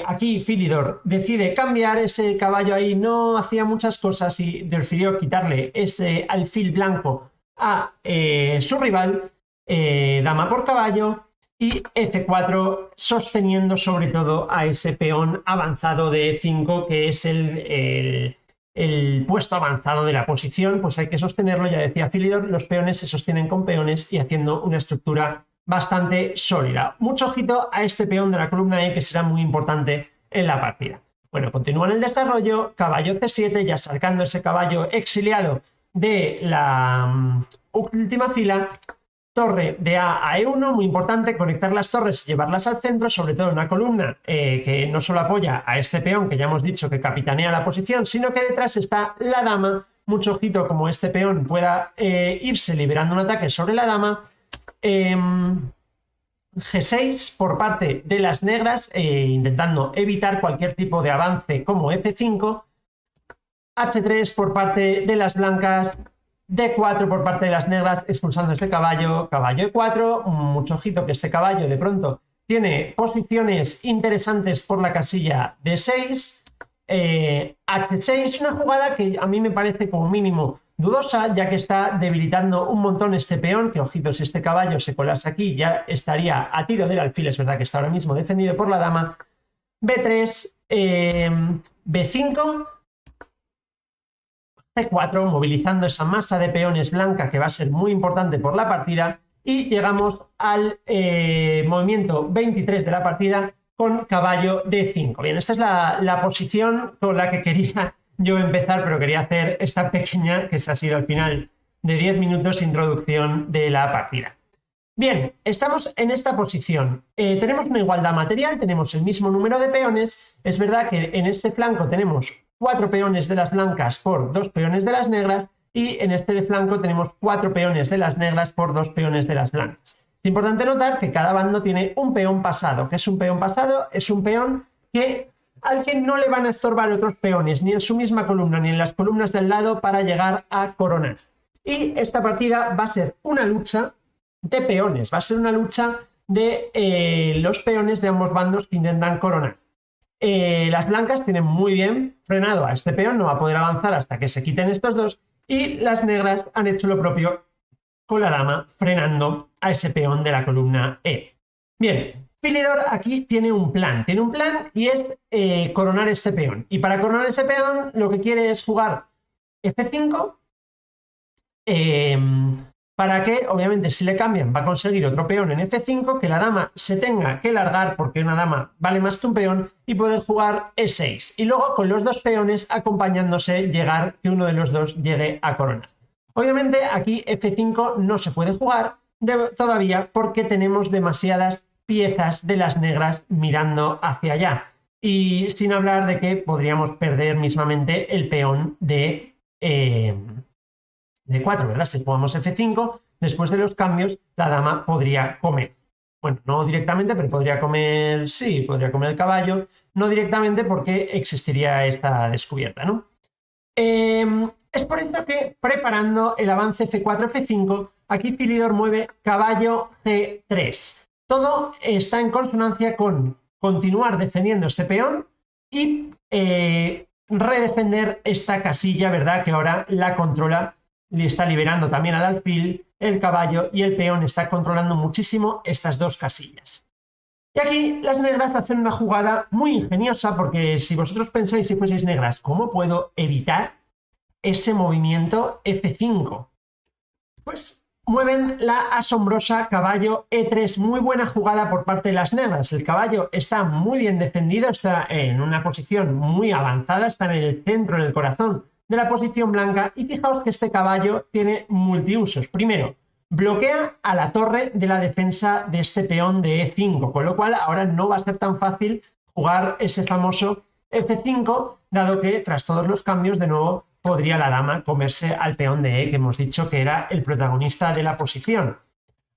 Aquí Philidor decide cambiar ese caballo ahí, no hacía muchas cosas y prefirió quitarle ese alfil blanco a su rival, dama por caballo, y F4 sosteniendo sobre todo a ese peón avanzado de E5, que es el puesto avanzado de la posición. Pues hay que sostenerlo, ya decía Philidor, los peones se sostienen con peones y haciendo una estructura bastante sólida. Mucho ojito a este peón de la columna E, que será muy importante en la partida. Bueno, continúa en el desarrollo, caballo C7, ya sacando ese caballo exiliado de la última fila. Torre de A a E1, muy importante, conectar las torres y llevarlas al centro, sobre todo en una columna que no solo apoya a este peón, que ya hemos dicho que capitanea la posición, sino que detrás está la dama. Mucho ojito como este peón pueda irse liberando un ataque sobre la dama. G6 por parte de las negras, intentando evitar cualquier tipo de avance como F5. H3 por parte de las blancas. D4 por parte de las negras, expulsando este caballo. Caballo E4, mucho ojito que este caballo de pronto tiene posiciones interesantes por la casilla D6. H6, una jugada que a mí me parece como mínimo dudosa, ya que está debilitando un montón este peón, que ojito, si este caballo se colase aquí ya estaría a tiro del alfil. Es verdad que está ahora mismo defendido por la dama. B3, B5, C4, movilizando esa masa de peones blanca que va a ser muy importante por la partida, y llegamos al movimiento 23 de la partida con caballo D5. Bien, esta es la posición con la que quería yo empezar, pero quería hacer esta pequeña, que se ha sido al final de 10 minutos, introducción de la partida. Bien, estamos en esta posición. Tenemos una igualdad material, tenemos el mismo número de peones. Es verdad que en este flanco tenemos 4 peones de las blancas por 2 peones de las negras, y en este flanco tenemos 4 peones de las negras por 2 peones de las blancas. Es importante notar que cada bando tiene un peón pasado. ¿Qué es un peón pasado? Es un peón al que no le van a estorbar otros peones, ni en su misma columna, ni en las columnas del lado, para llegar a coronar. Y esta partida va a ser una lucha de peones, va a ser una lucha de los peones de ambos bandos que intentan coronar. Las blancas tienen muy bien frenado a este peón, no va a poder avanzar hasta que se quiten estos dos, y las negras han hecho lo propio con la dama, frenando a ese peón de la columna E. Bien, Philidor aquí tiene un plan y es coronar este peón. Y para coronar ese peón lo que quiere es jugar F5, para que, obviamente, si le cambian va a conseguir otro peón en F5, que la dama se tenga que largar porque una dama vale más que un peón, y poder jugar E6. Y luego con los dos peones acompañándose llegar, que uno de los dos llegue a coronar. Obviamente aquí F5 no se puede jugar todavía porque tenemos demasiadas piezas de las negras mirando hacia allá. Y sin hablar de que podríamos perder mismamente el peón de 4, ¿verdad? Si jugamos F5, después de los cambios, la dama podría comer. Bueno, no directamente, pero podría comer, sí, podría comer el caballo. No directamente porque existiría esta descubierta, ¿no? Es por eso que, preparando el avance F4, F5, aquí Philidor mueve caballo G3. Todo está en consonancia con continuar defendiendo este peón y redefender esta casilla, ¿verdad? Que ahora la controla, le está liberando también al alfil, el caballo, y el peón está controlando muchísimo estas dos casillas. Y aquí las negras hacen una jugada muy ingeniosa, porque si vosotros pensáis, si fueseis negras, ¿cómo puedo evitar ese movimiento F5? Pues mueven la asombrosa caballo E3. Muy buena jugada por parte de las negras. El caballo está muy bien defendido, está en una posición muy avanzada, está en el centro, en el corazón de la posición blanca, y fijaos que este caballo tiene multiusos. Primero, bloquea a la torre de la defensa de este peón de E5, con lo cual ahora no va a ser tan fácil jugar ese famoso F5, dado que tras todos los cambios de nuevo podría la dama comerse al peón de E, que hemos dicho que era el protagonista de la posición.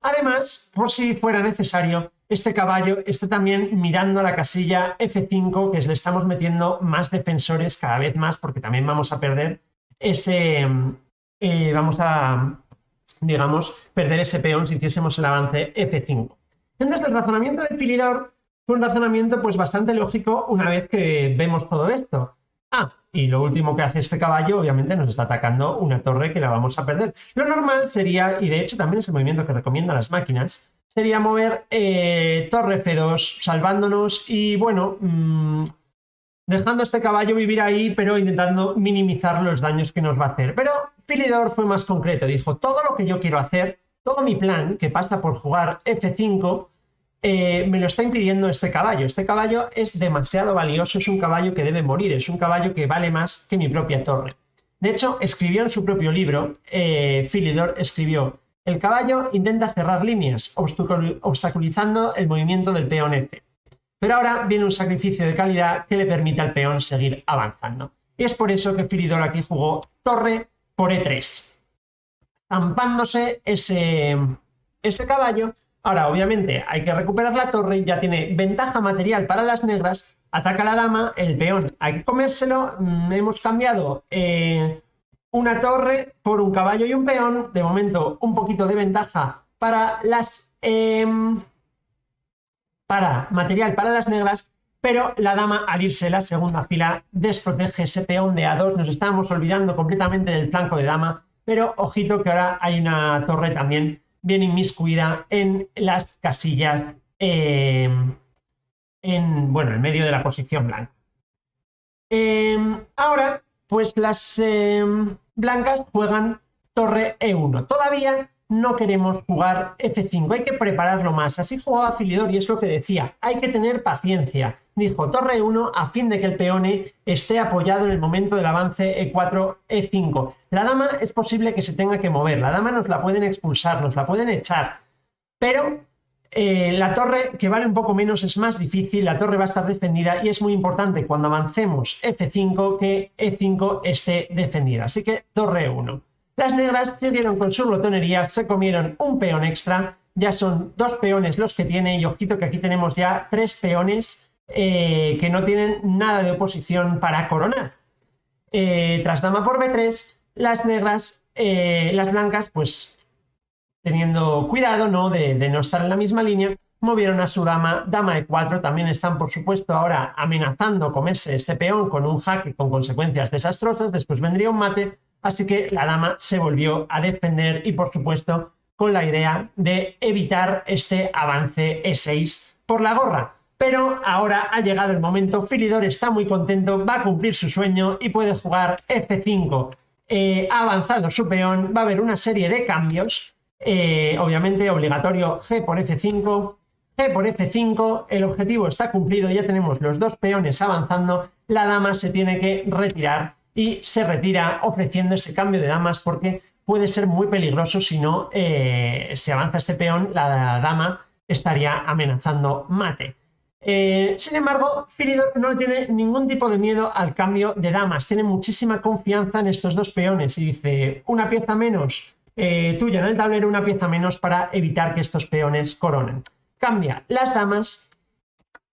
Además, por si fuera necesario, este caballo está también mirando a la casilla F5, que le estamos metiendo más defensores cada vez más, porque también vamos a perder ese... vamos a, digamos, perder ese peón si hiciésemos el avance F5. Entonces, el razonamiento del Philidor fue un razonamiento pues bastante lógico una vez que vemos todo esto. Y lo último que hace este caballo, obviamente, nos está atacando una torre que la vamos a perder. Lo normal sería, y de hecho también es el movimiento que recomiendan las máquinas, sería mover torre F2, salvándonos y, bueno, dejando a este caballo vivir ahí, pero intentando minimizar los daños que nos va a hacer. Pero Philidor fue más concreto, dijo, todo lo que yo quiero hacer, todo mi plan, que pasa por jugar F5, me lo está impidiendo este caballo. Este caballo es demasiado valioso, es un caballo que debe morir, es un caballo que vale más que mi propia torre. De hecho, escribió en su propio libro, Philidor escribió, el caballo intenta cerrar líneas, obstaculizando el movimiento del peón F. Pero ahora viene un sacrificio de calidad que le permite al peón seguir avanzando. Y es por eso que Philidor aquí jugó torre por E3, zampándose ese caballo. Ahora, obviamente, hay que recuperar la torre, ya tiene ventaja material para las negras, ataca a la dama, el peón hay que comérselo, hemos cambiado una torre por un caballo y un peón, de momento un poquito de ventaja para para material para las negras, pero la dama al irse la segunda fila desprotege ese peón de A2, nos estábamos olvidando completamente del flanco de dama, pero ojito que ahora hay una torre también bien inmiscuida en las casillas, en medio de la posición blanca. Ahora, pues las blancas juegan torre E1. Todavía no queremos jugar F5, hay que prepararlo más. Así jugaba Philidor y es lo que decía, hay que tener paciencia. Dijo torre E1 a fin de que el peón esté apoyado en el momento del avance E4, E5. La dama es posible que se tenga que mover, la dama nos la pueden expulsar, nos la pueden echar, pero la torre, que vale un poco menos, es más difícil, la torre va a estar defendida y es muy importante cuando avancemos F5 que E5 esté defendida. Así que torre E1. Las negras siguieron con su glotonería, se comieron un peón extra, ya son 2 peones los que tiene y ojito que aquí tenemos ya 3 peones que no tienen nada de oposición para coronar. Tras dama por B3, las negras, las blancas, pues teniendo cuidado, ¿no? de no estar en la misma línea, movieron a su dama, dama E4, también están por supuesto ahora amenazando comerse este peón con un jaque con consecuencias desastrosas, después vendría un mate, así que la dama se volvió a defender y por supuesto con la idea de evitar este avance E6 por la gorra. Pero ahora ha llegado el momento, Philidor está muy contento, va a cumplir su sueño y puede jugar F5. Ha avanzado su peón, va a haber una serie de cambios, obviamente obligatorio G por F5, G por F5, el objetivo está cumplido, ya tenemos los 2 peones avanzando, la dama se tiene que retirar y se retira ofreciendo ese cambio de damas porque puede ser muy peligroso si no se avanza este peón, la dama estaría amenazando mate. Sin embargo, Philidor no le tiene ningún tipo de miedo al cambio de damas, tiene muchísima confianza en estos 2 peones y dice una pieza menos tuya en el tablero, una pieza menos para evitar que estos peones coronen. Cambia las damas,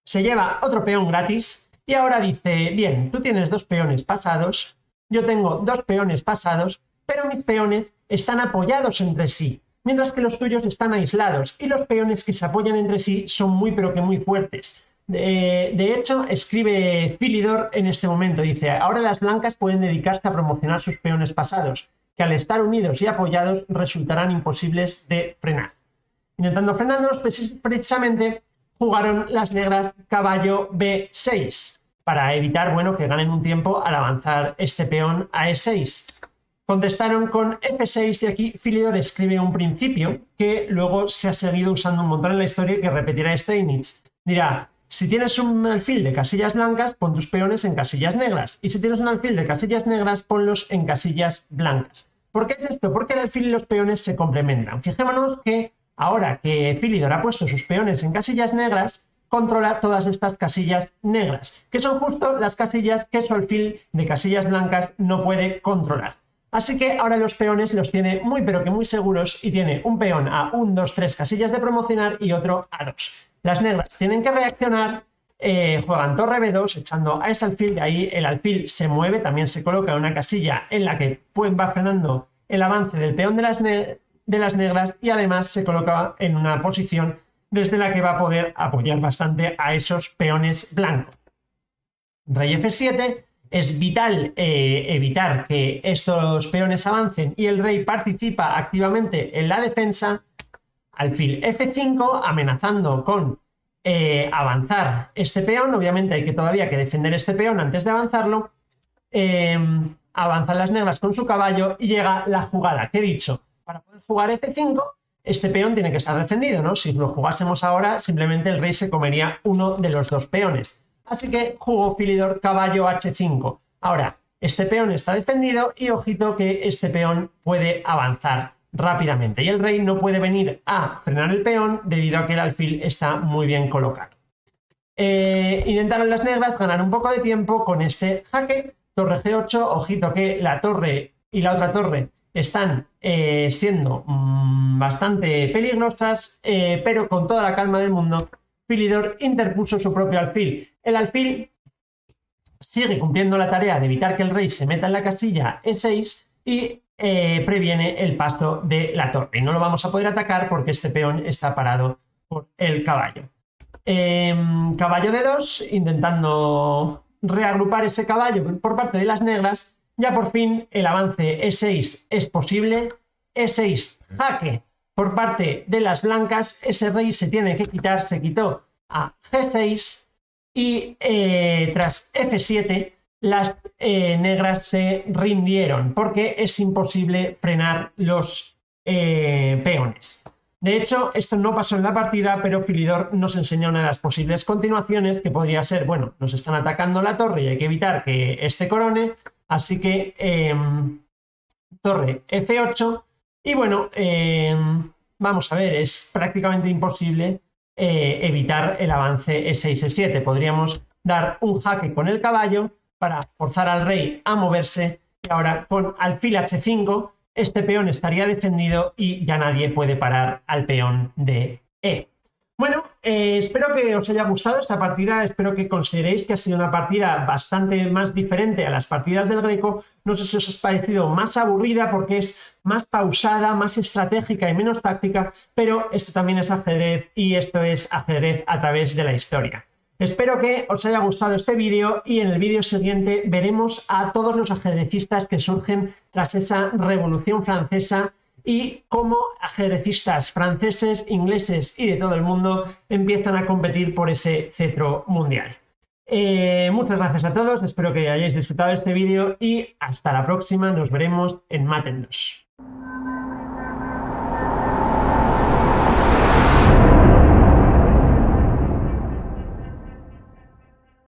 se lleva otro peón gratis y ahora dice, bien, tú tienes 2 peones pasados, yo tengo 2 peones pasados, pero mis peones están apoyados entre sí, mientras que los tuyos están aislados y los peones que se apoyan entre sí son muy pero que muy fuertes. De hecho, escribe Philidor en este momento, dice, ahora las blancas pueden dedicarse a promocionar sus peones pasados, que al estar unidos y apoyados resultarán imposibles de frenar. Intentando frenarlos, precisamente jugaron las negras caballo B6 para evitar, bueno, que ganen un tiempo al avanzar este peón a E6. Contestaron con F6 y aquí Philidor escribe un principio que luego se ha seguido usando un montón en la historia y que repetirá Steinitz. Dirá, si tienes un alfil de casillas blancas, pon tus peones en casillas negras. Y si tienes un alfil de casillas negras, ponlos en casillas blancas. ¿Por qué es esto? Porque el alfil y los peones se complementan. Fijémonos que ahora que Philidor ha puesto sus peones en casillas negras, controla todas estas casillas negras, que son justo las casillas que su alfil de casillas blancas no puede controlar. Así que ahora los peones los tiene muy pero que muy seguros y tiene un peón a 1, 2, 3 casillas de promocionar y otro a 2. Las negras tienen que reaccionar, juegan torre B2 echando a ese alfil, de ahí el alfil se mueve, también se coloca una casilla en la que va frenando el avance del peón de las negras y además se coloca en una posición desde la que va a poder apoyar bastante a esos peones blancos. Rey F7, es vital evitar que estos peones avancen y el rey participa activamente en la defensa. Alfil F5, amenazando con avanzar este peón. Obviamente hay que todavía que defender este peón antes de avanzarlo. Avanzan las negras con su caballo y llega la jugada que he dicho. Para poder jugar F5, este peón tiene que estar defendido, ¿no? Si lo jugásemos ahora, simplemente el rey se comería uno de los dos peones. Así que jugó Philidor caballo H5. Ahora, este peón está defendido y ojito que este peón puede avanzar rápidamente. Y el rey no puede venir a frenar el peón debido a que el alfil está muy bien colocado. Intentaron las negras ganar un poco de tiempo con este jaque. Torre G8, ojito que la torre y la otra torre están siendo bastante peligrosas, pero con toda la calma del mundo, Philidor interpuso su propio alfil. El alfil sigue cumpliendo la tarea de evitar que el rey se meta en la casilla E6 y previene el paso de la torre. Y no lo vamos a poder atacar porque este peón está parado por el caballo. Caballo D2, intentando reagrupar ese caballo por parte de las negras. Ya por fin el avance E6 es posible. E6 jaque por parte de las blancas. Ese rey se tiene que quitar, se quitó a G6 y tras F7 las negras se rindieron porque es imposible frenar los peones. De hecho, esto no pasó en la partida, pero Philidor nos enseña una de las posibles continuaciones que podría ser, bueno, nos están atacando la torre y hay que evitar que este corone, así que torre F8 y bueno, vamos a ver, es prácticamente imposible evitar el avance E6, E7. Podríamos dar un jaque con el caballo para forzar al rey a moverse y ahora con alfil H5 este peón estaría defendido y ya nadie puede parar al peón de E. Bueno, espero que os haya gustado esta partida, espero que consideréis que ha sido una partida bastante más diferente a las partidas del Greco. No sé si os ha parecido más aburrida porque es más pausada, más estratégica y menos táctica, pero esto también es ajedrez y esto es ajedrez a través de la historia. Espero que os haya gustado este vídeo y en el vídeo siguiente veremos a todos los ajedrecistas que surgen tras esa Revolución Francesa y cómo ajedrecistas franceses, ingleses y de todo el mundo empiezan a competir por ese cetro mundial. Muchas gracias a todos, espero que hayáis disfrutado de este vídeo y hasta la próxima, nos veremos en Matendos.